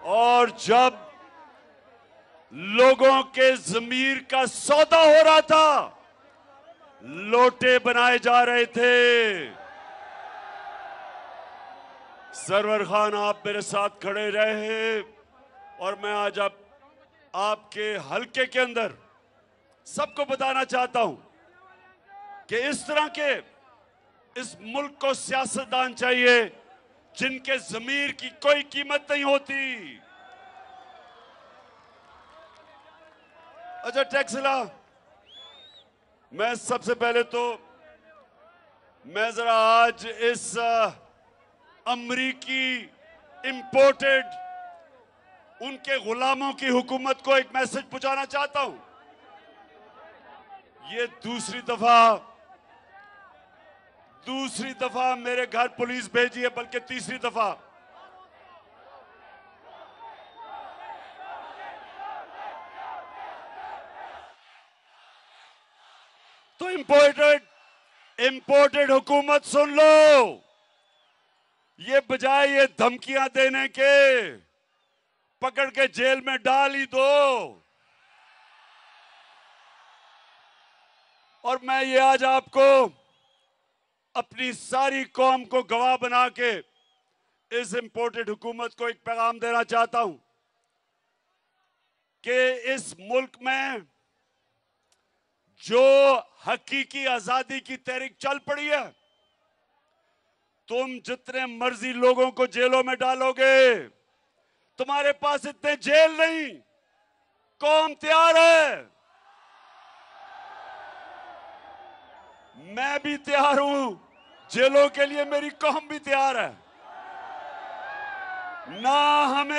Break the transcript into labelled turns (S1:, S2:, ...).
S1: और जब लोगों के ज़मीर का सौदा हो रहा था, लोटे बनाए जा रहे थे, सरवर खान आप मेरे साथ खड़े रहे और मैं आज आपके हलके के अंदर सबको बताना चाहता हूं कि इस तरह के इस मुल्क को सियासतदान चाहिए जिनके ज़मीर की कोई कीमत नहीं होती। अच्छा टैक्सिला, मैं सबसे पहले तो मैं जरा आज इस अमरीकी इंपोर्टेड उनके गुलामों की हुकूमत को एक मैसेज पहुंचाना चाहता हूं। ये दूसरी दफा मेरे घर पुलिस भेजी है, बल्कि तीसरी दफा। तो इंपोर्टेड हुकूमत सुन लो, ये बजाय ये धमकियां देने के पकड़ के जेल में डाल ही दो। और मैं ये आज आपको अपनी सारी कौम को गवाह बना के इस इंपोर्टेड हुकूमत को एक पैगाम देना चाहता हूं कि इस मुल्क में जो हकीकी आजादी की तहरीक चल पड़ी है, तुम जितने मर्जी लोगों को जेलों में डालोगे, तुम्हारे पास इतने जेल नहीं। कौम तैयार है, मैं भी तैयार हूं, जेलों के लिए मेरी कौम भी तैयार है। ना हमें